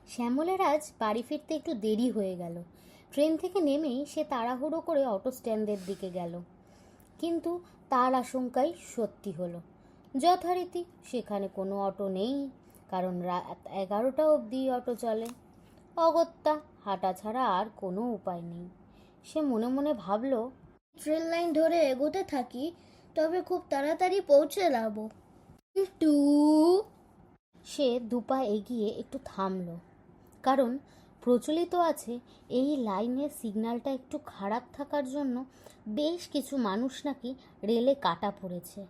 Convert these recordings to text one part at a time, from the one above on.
শ্যামলের আজ বাড়ি ফিরতে একটু দেরি হয়ে গেল। ট্রেন থেকে নেমেই সে তাড়াহুড়ো করে অটো স্ট্যান্ডের দিকে গেল, কিন্তু তার আশঙ্কাই সত্যি হলো। যথারীতি সেখানে কোনো অটো নেই, কারণ রাত 11টা অবধি অটো চলে। অগত্যা হাঁটা ছাড়া আর কোনো উপায় নেই। সে মনে মনে ভাবল, ট্রেন লাইন ধরে এগোতে থাকি, তবে খুব তাড়াতাড়ি পৌঁছে যাবো। কিন্তু সে দুপা এগিয়ে একটু থামল, কারণ প্রচলিত আছে এই লাইনের সিগন্যালটা একটু খারাপ থাকার জন্য বেশ কিছু মানুষ নাকি রেলে কাটা পড়েছে,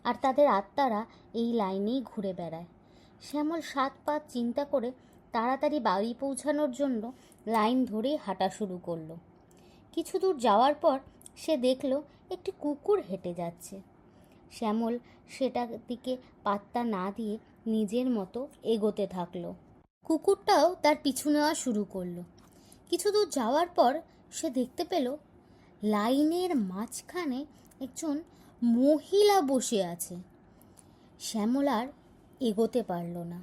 আর তাদের আত্মারা এই লাইনেই ঘুরে বেড়ায়। শ্যামল 7 পা চিন্তা করে তাড়াতাড়ি বাড়ি পৌঁছানোর জন্য লাইন ধরেই হাঁটা শুরু করলো। কিছু দূর যাওয়ার পর সে দেখল একটি কুকুর হেঁটে যাচ্ছে। শ্যামল সেটার দিকে পাত্তা না দিয়ে নিজের মতো এগোতে থাকলো। কুকুরটাও তার পিছু নেওয়া শুরু করলো। কিছু দূর যাওয়ার পর সে দেখতে পেল লাইনের মাঝখানে একজন মহিলা বসে আছে। শ্যামল আর এগোতে পারল না।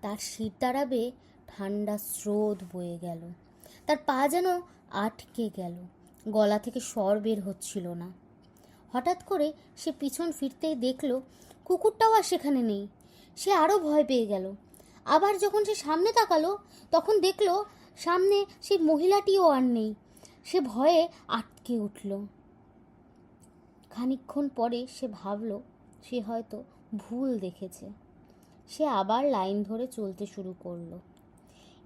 তার শিরদাঁড়া বেয়ে ঠান্ডা স্রোত বয়ে গেল। তার পা যেন আটকে গেল, গলা থেকে স্বর বের হচ্ছিল না। হঠাৎ করে সে পিছন ফিরতেই দেখল কুকুরটাও আর সেখানে নেই। সে আরও ভয় পেয়ে গেল। আবার যখন সে সামনে তাকালো, তখন দেখল সামনে সেই মহিলাটিও আর নেই। সে ভয়ে আটকে উঠল। খানিকক্ষণ পরে সে ভাবল সে হয়তো ভুল দেখেছে। সে আবার লাইন ধরে চলতে শুরু করলো।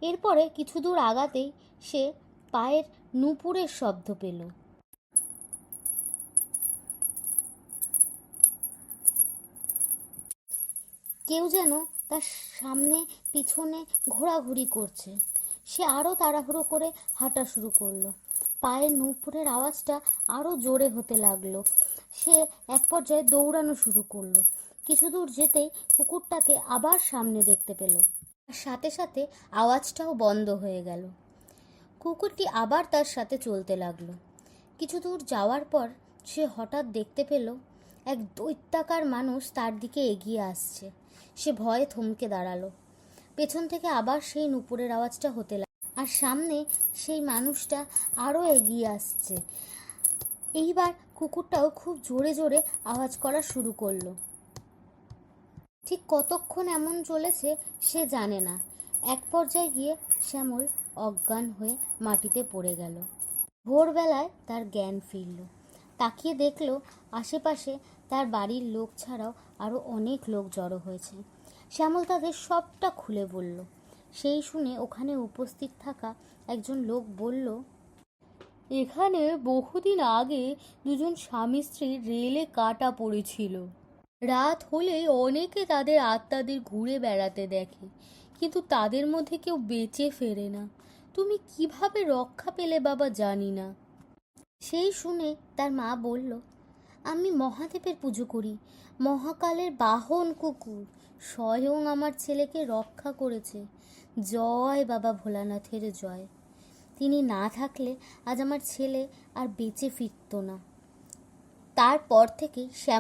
এরপরে কিছু দূর আগাতেই সে পায়ের নুপুরের শব্দ পেল। কেউ যেন তার সামনে পিছনে ঘোরাঘুরি করছে। সে আরও তাড়াহুড়ো করে হাঁটা শুরু করলো। পায়ের নুপুরের আওয়াজটা আরও জোরে হতে লাগলো। সে এক পর্যায়ে দৌড়ানো শুরু করলো। কিছু দূর যেতেই কুকুরটাকে আবার সামনে দেখতে পেল, আর সাথে সাথে আওয়াজটাও বন্ধ হয়ে গেল। কুকুরটি আবার তার সাথে চলতে লাগলো। কিছু দূর যাওয়ার পর সে হঠাৎ দেখতে পেল এক দৈত্যাকার মানুষ তার দিকে এগিয়ে আসছে। সে ভয়ে থমকে দাঁড়ালো। পেছন থেকে আবার সেই নুপুরের আওয়াজটা হতে লাগলো, আর সামনে সেই মানুষটা আরও এগিয়ে আসছে। এইবার কুকুরটাও খুব জোরে জোরে আওয়াজ করা শুরু করলো। ঠিক কতক্ষণ এমন চলেছে সে জানে না। এক পর্যায়ে গিয়ে শ্যামল অজ্ঞান হয়ে মাটিতে পড়ে গেল। ভোরবেলায় তার জ্ঞান ফিরল। তাকিয়ে দেখল আশেপাশে তার বাড়ির লোক ছাড়াও আরও অনেক লোক জড়ো হয়েছে। শ্যামল তাদের সবটা খুলে বলল। সেই শুনে ওখানে উপস্থিত থাকা একজন লোক বলল, এখানে বহুদিন আগে দুজন স্বামী স্ত্রী রেলে কাটা পড়েছিল। রাত হলেই অনেকে তাদের আত্মাদের ঘুরে বেড়াতে দেখে, কিন্তু তাদের মধ্যে কেউ বেঁচে ফেরে না। তুমি কিভাবে রক্ষা পেলে বাবা জানি না। সেই শুনে তার মা বলল, আমি মহাদেবের পুজো করি। মহাকালের বাহন কুকুর স্বয়ং আমার ছেলেকে রক্ষা করেছে। জয় বাবা ভোলানাথের জয়। তিনি না থাকলে আজ আমার ছেলে আর বেঁচে ফিরত না। তারপর থেকেই